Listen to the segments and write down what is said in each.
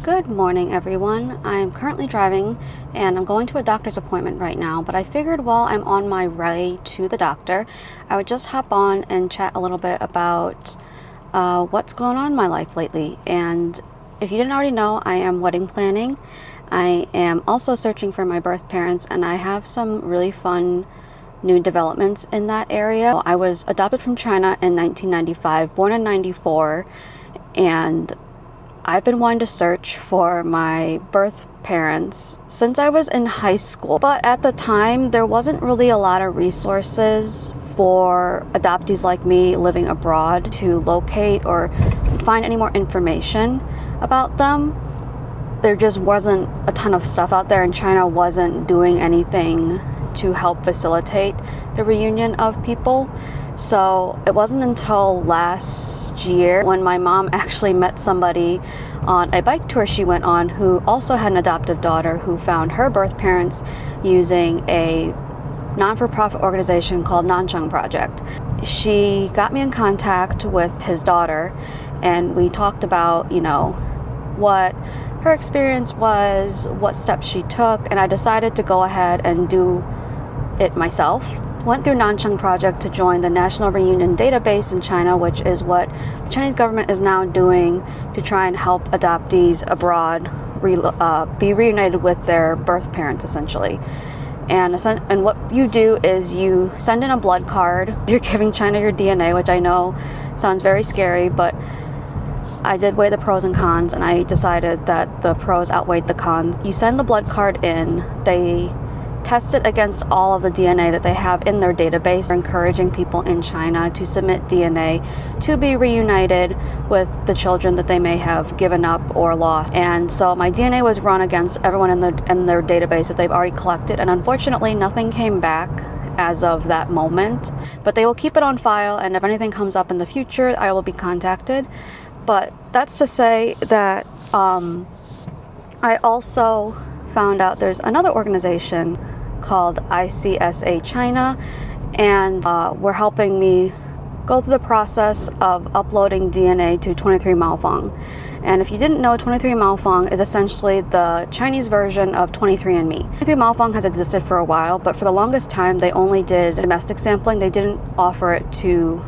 Good morning, everyone. I'm currently driving and I'm going to a doctor's appointment right now, but I figured while I'm on my way to the doctor, I would just hop on and chat a little bit about what's going on in my life lately. And if you didn't already know, I am wedding planning. I am also searching for my birth parents, and I have some really fun new developments in that area. I was adopted from China in 1995, born in 94, and I've been wanting to search for my birth parents since I was in high school. But at the time, there wasn't really a lot of resources for adoptees like me living abroad to locate or find any more information about them. There just wasn't a ton of stuff out there, and China wasn't doing anything to help facilitate the reunion of people. So it wasn't until last year when my mom actually met somebody on a bike tour she went on who also had an adoptive daughter who found her birth parents using a non-for-profit organization called Nanchang Project. She got me in contact with his daughter, and we talked about, what her experience was, what steps she took, and I decided to go ahead and do it myself. Went through Nanchang Project to join the National Reunion Database in China, which is what the Chinese government is now doing to try and help adoptees abroad be reunited with their birth parents, essentially. And what you do is you send in a blood card. You're giving China your DNA, which I know sounds very scary, but I did weigh the pros and cons, and I decided that the pros outweighed the cons. You send the blood card in, they test it against all of the DNA that they have in their database. They're encouraging people in China to submit DNA to be reunited with the children that they may have given up or lost. And so my DNA was run against everyone in their database that they've already collected, and unfortunately nothing came back as of that moment. But they will keep it on file, and if anything comes up in the future, I will be contacted. But that's to say that I also found out there's another organization called ICSA-China, and were helping me go through the process of uploading DNA to 23 Maofang. And if you didn't know, 23 Maofang is essentially the Chinese version of 23andMe. 23 Maofang has existed for a while, but for the longest time they only did domestic sampling. They didn't offer it to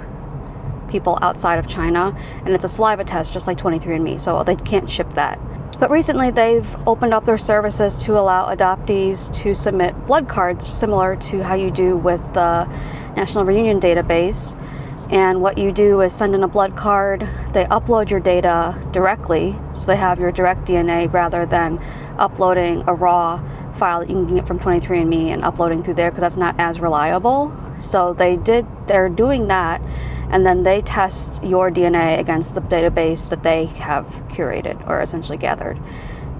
people outside of China, and it's a saliva test just like 23andMe, so they can't ship that. But recently they've opened up their services to allow adoptees to submit blood cards similar to how you do with the National Reunion Database. And what you do is send in a blood card, they upload your data directly, so they have your direct DNA rather than uploading a raw file that you can get from 23andMe and uploading through there, because that's not as reliable. So they're doing that, and then they test your DNA against the database that they have curated or essentially gathered.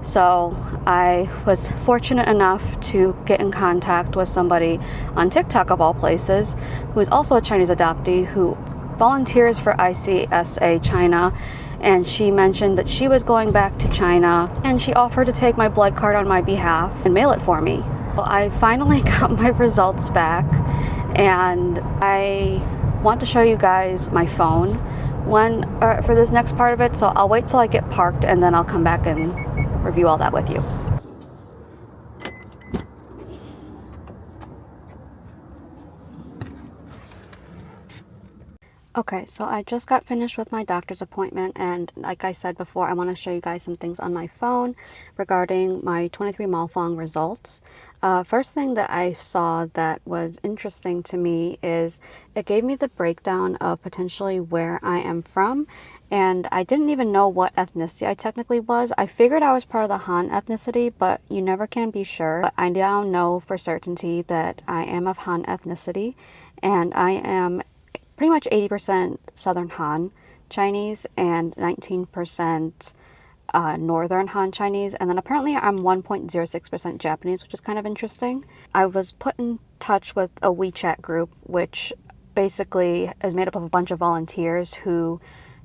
So I was fortunate enough to get in contact with somebody on TikTok, of all places, who is also a Chinese adoptee who volunteers for ICSA-China, and she mentioned that she was going back to China, and she offered to take my blood card on my behalf and mail it for me. Well, I finally got my results back, and I want to show you guys my phone for this next part of it, so I'll wait till I get parked and then I'll come back and review all that with you. Okay, so I just got finished with my doctor's appointment, and like I said before, I want to show you guys some things on my phone regarding my 23 Maofang results. First thing that I saw that was interesting to me is it gave me the breakdown of potentially where I am from, and I didn't even know what ethnicity I technically was. I figured I was part of the Han ethnicity, but you never can be sure. But I now know for certainty that I am of Han ethnicity, and I am pretty much 80% Southern Han Chinese and 19% Northern Han Chinese, and then apparently I'm 1.06% Japanese, which is kind of interesting. I was put in touch with a WeChat group, which basically is made up of a bunch of volunteers who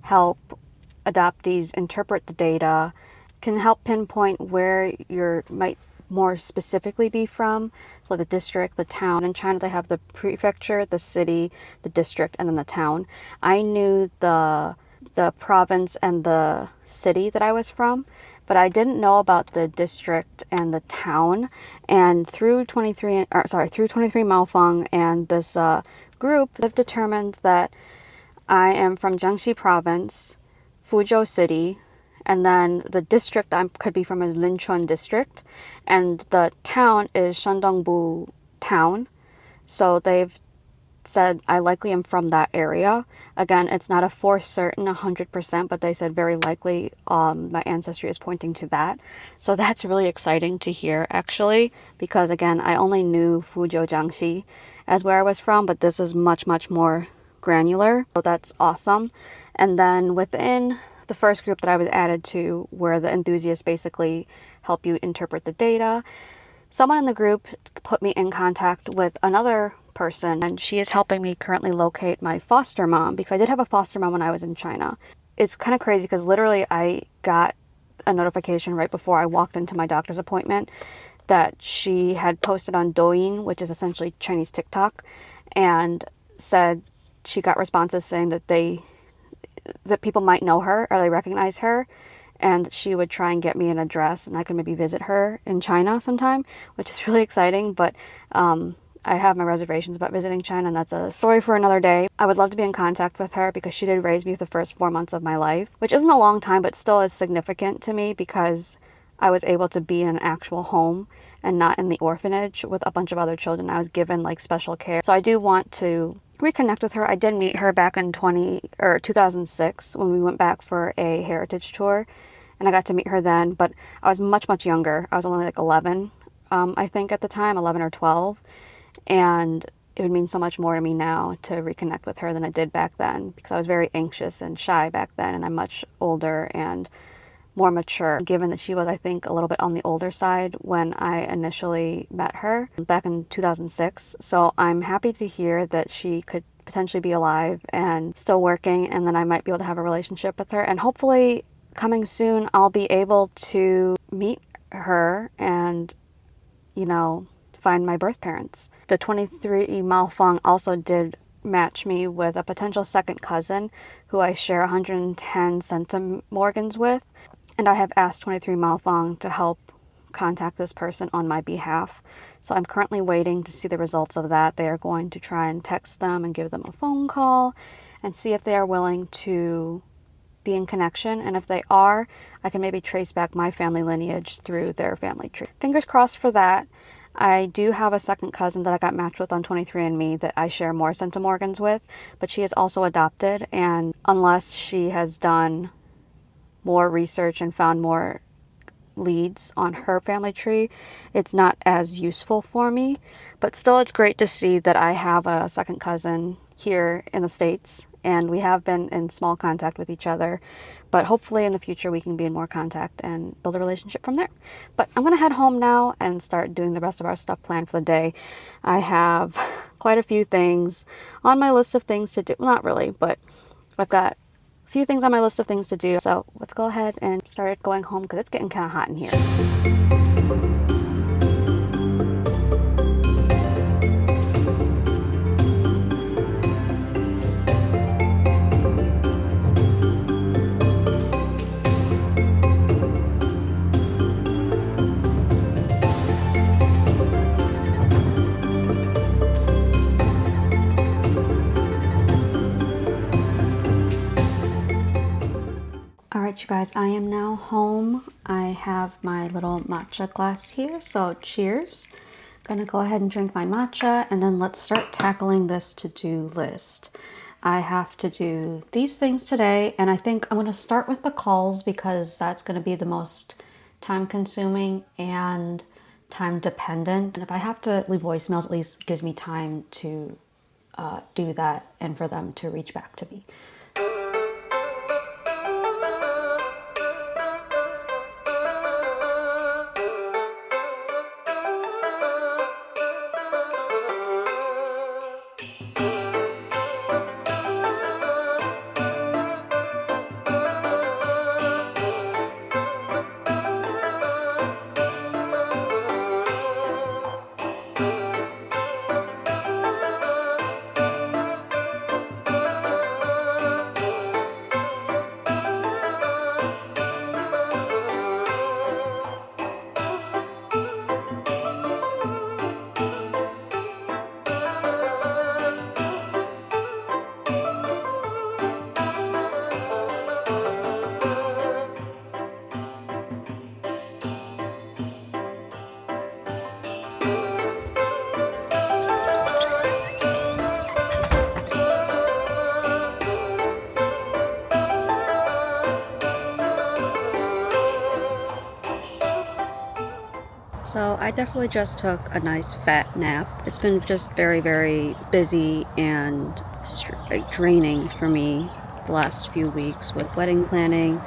help adoptees interpret the data, can help pinpoint where you might more specifically be from. So the district, the town. In China they have the prefecture, the city, the district, and then the town. I knew the province and the city that I was from, but I didn't know about the district and the town. And through 23 Maofeng and this group, they've determined that I am from Jiangxi province, Fuzhou city, and then the district I could be from is Linchuan district, and the town is Shandongbu town. So they've said I likely am from that area. Again, it's not a for certain 100%, but they said very likely my ancestry is pointing to that. So that's really exciting to hear, actually, because again, I only knew Fuzhou Jiangxi as where I was from, but this is much, much more granular. So that's awesome. And then within the first group that I was added to, where the enthusiasts basically help you interpret the data, someone in the group put me in contact with another person, and she is helping me currently locate my foster mom, because I did have a foster mom when I was in China. It's kind of crazy because literally I got a notification right before I walked into my doctor's appointment that she had posted on Douyin, which is essentially Chinese TikTok, and said she got responses saying that people might know her or they recognize her, and she would try and get me an address and I could maybe visit her in China sometime, which is really exciting. But I have my reservations about visiting China, and that's a story for another day. I would love to be in contact with her because she did raise me for the first 4 months of my life, which isn't a long time, but still is significant to me because I was able to be in an actual home and not in the orphanage with a bunch of other children. I was given like special care. So I do want to reconnect with her. I did meet her back in 2006 when we went back for a heritage tour, and I got to meet her then, but I was much, much younger. I was only like 11, I think at the time, 11 or 12. And it would mean so much more to me now to reconnect with her than it did back then, because I was very anxious and shy back then, and I'm much older and more mature, given that she was, I think, a little bit on the older side when I initially met her back in 2006. So I'm happy to hear that she could potentially be alive and still working, and then I might be able to have a relationship with her. And hopefully coming soon, I'll be able to meet her and, find my birth parents. The 23 Maofeng also did match me with a potential second cousin who I share 110 centimorgans with. And I have asked 23 Maofeng to help contact this person on my behalf. So I'm currently waiting to see the results of that. They are going to try and text them and give them a phone call and see if they are willing to be in connection. And if they are, I can maybe trace back my family lineage through their family tree. Fingers crossed for that. I do have a second cousin that I got matched with on 23andMe that I share more centimorgans with, but she is also adopted, and unless she has done more research and found more leads on her family tree, it's not as useful for me. But still, it's great to see that I have a second cousin here in the States, and we have been in small contact with each other, but hopefully in the future we can be in more contact and build a relationship from there. But I'm gonna head home now and start doing the rest of our stuff planned for the day. I have quite a few things on my list of things to do. Well, not really, but I've got a few things on my list of things to do. So let's go ahead and start going home because it's getting kind of hot in here. Alright, you guys, I am now home. I have my little matcha glass here, so cheers. Gonna go ahead and drink my matcha, and then let's start tackling this to-do list. I have to do these things today, and I think I'm gonna start with the calls because that's gonna be the most time-consuming and time-dependent. And if I have to leave voicemails, at least it gives me time to do that and for them to reach back to me. So I definitely just took a nice fat nap. It's been just very, very busy and draining for me the last few weeks with wedding planning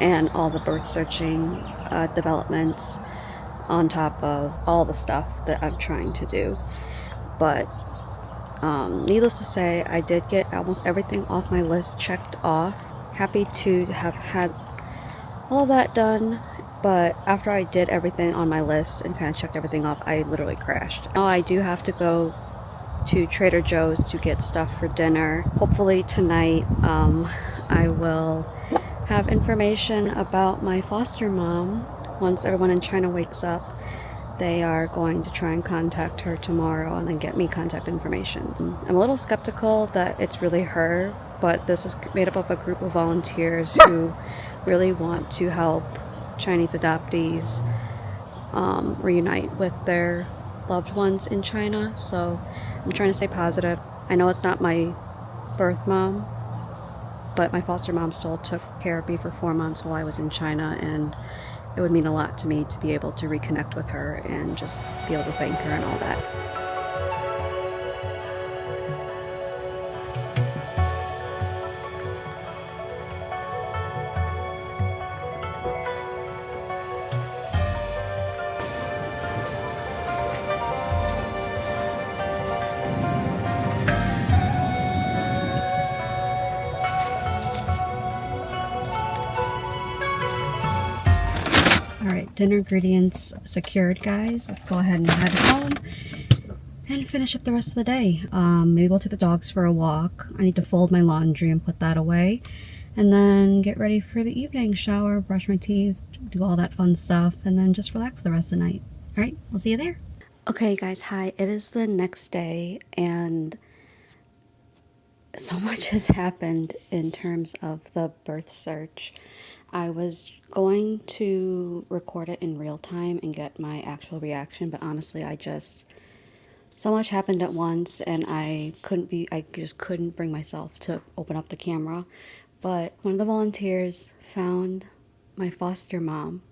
and all the birth searching developments on top of all the stuff that I'm trying to do. But needless to say, I did get almost everything off my list checked off. Happy to have had all that done, but after I did everything on my list and kind of checked everything off, I literally crashed. Now I do have to go to Trader Joe's to get stuff for dinner. Hopefully tonight I will have information about my foster mom. Once everyone in China wakes up, they are going to try and contact her tomorrow and then get me contact information. I'm a little skeptical that it's really her, but this is made up of a group of volunteers who really want to help Chinese adoptees reunite with their loved ones in China. So I'm trying to stay positive. I know it's not my birth mom, but my foster mom still took care of me for 4 months while I was in China, and it would mean a lot to me to be able to reconnect with her and just be able to thank her and all that. Alright, dinner ingredients secured, guys. Let's go ahead and head home and finish up the rest of the day. Maybe we'll take the dogs for a walk. I need to fold my laundry and put that away. And then get ready for the evening. Shower, brush my teeth, do all that fun stuff, and then just relax the rest of the night. Alright, I'll see you there. Okay, guys, hi. It is the next day, and so much has happened in terms of the birth search. I was going to record it in real time and get my actual reaction, but honestly, so much happened at once, and I just couldn't bring myself to open up the camera. But one of the volunteers found my foster mom,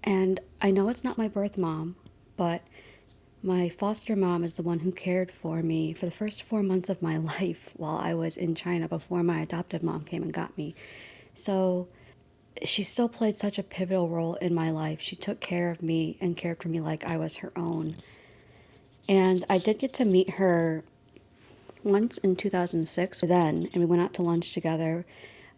and I know it's not my birth mom, but my foster mom is the one who cared for me for the first 4 months of my life while I was in China before my adoptive mom came and got me. So she still played such a pivotal role in my life. She took care of me and cared for me like I was her own. And I did get to meet her once in 2006 then, and we went out to lunch together.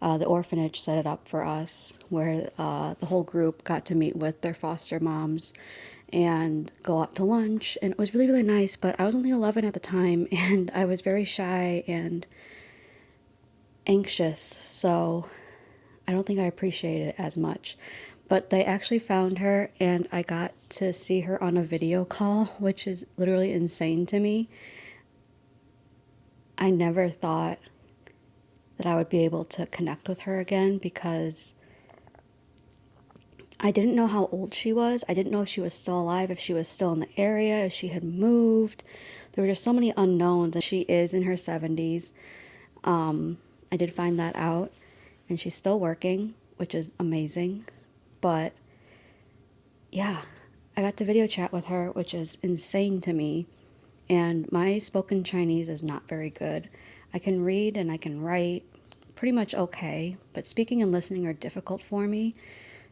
The orphanage set it up for us, where the whole group got to meet with their foster moms and go out to lunch, and it was really, really nice. But I was only 11 at the time, and I was very shy and anxious, so I don't think I appreciated it as much. But they actually found her, and I got to see her on a video call, which is literally insane to me. I never thought that I would be able to connect with her again, because I didn't know how old she was. I didn't know if she was still alive, if she was still in the area, if she had moved. There were just so many unknowns. And she is in her 70s. I did find that out. And she's still working, which is amazing. But yeah, I got to video chat with her, which is insane to me. And my spoken Chinese is not very good. I can read and I can write pretty much okay, but speaking and listening are difficult for me.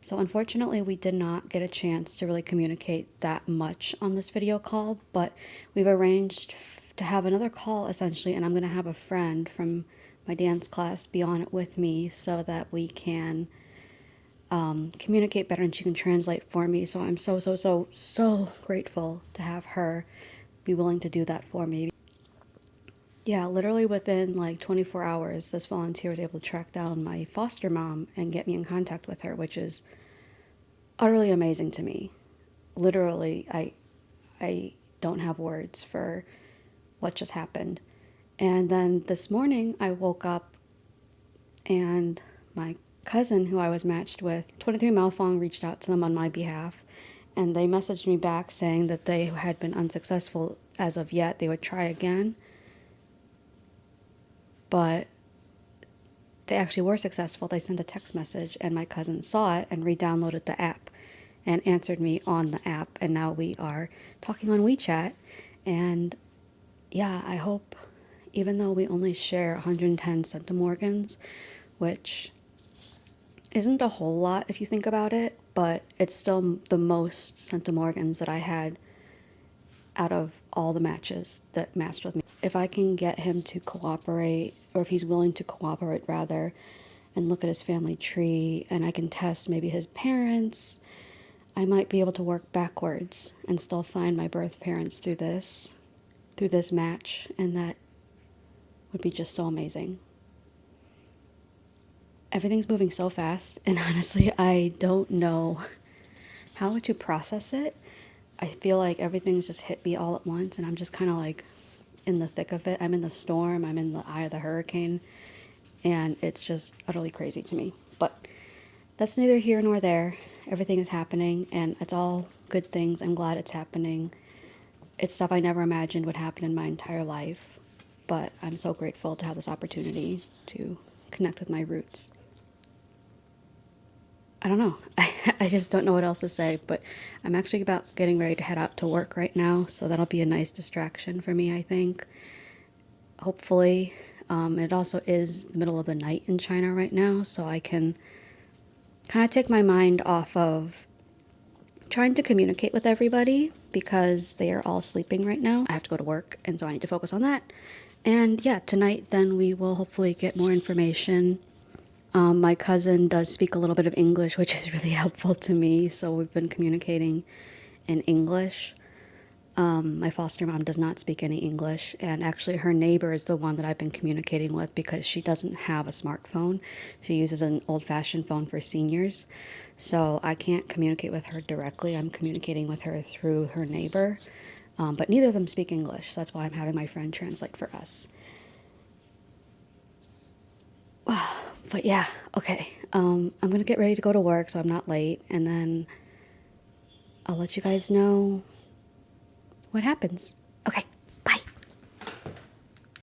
So unfortunately, we did not get a chance to really communicate that much on this video call, but we've arranged to have another call essentially, and I'm going to have a friend from my dance class be on it with me so that we can communicate better and she can translate for me. So I'm so grateful to have her be willing to do that for me. Yeah, literally within like 24 hours, this volunteer was able to track down my foster mom and get me in contact with her, which is utterly amazing to me. Literally, I don't have words for what just happened. And then this morning, I woke up and my cousin, who I was matched with, 23 Malfong, reached out to them on my behalf, and they messaged me back saying that they had been unsuccessful as of yet. They would try again. But they actually were successful. They sent a text message, and my cousin saw it and re-downloaded the app. and answered me on the app, and now we are talking on WeChat. And yeah, I hope, even though we only share 110 centimorgans, which isn't a whole lot if you think about it, but it's still the most centimorgans that I had out of all the matches that matched with me. If I can get him to cooperate, or if he's willing to cooperate rather, and look at his family tree, and I can test maybe his parents, I might be able to work backwards and still find my birth parents through this match, and that would be just so amazing. Everything's moving so fast, and honestly, I don't know how to process it. I feel like everything's just hit me all at once, and I'm just kind of like in the thick of it. I'm in the storm, I'm in the eye of the hurricane, and it's just utterly crazy to me. But that's neither here nor there. Everything is happening, and it's all good things. I'm glad it's happening. It's stuff I never imagined would happen in my entire life, but I'm so grateful to have this opportunity to connect with my roots. I don't know. I just don't know what else to say, but I'm actually about getting ready to head out to work right now, so that'll be a nice distraction for me, I think. Hopefully. It also is the middle of the night in China right now, so I can kind of take my mind off of trying to communicate with everybody because they are all sleeping right now. I have to go to work, and so I need to focus on that. And yeah, tonight then we will hopefully get more information. My cousin does speak a little bit of English, which is really helpful to me, so we've been communicating in English. My foster mom does not speak any English, and actually her neighbor is the one that I've been communicating with because she doesn't have a smartphone. She uses an old-fashioned phone for seniors, so I can't communicate with her directly. I'm communicating with her through her neighbor, but neither of them speak English, so that's why I'm having my friend translate for us. But yeah, okay. I'm gonna get ready to go to work so I'm not late, and then I'll let you guys know what happens. Okay.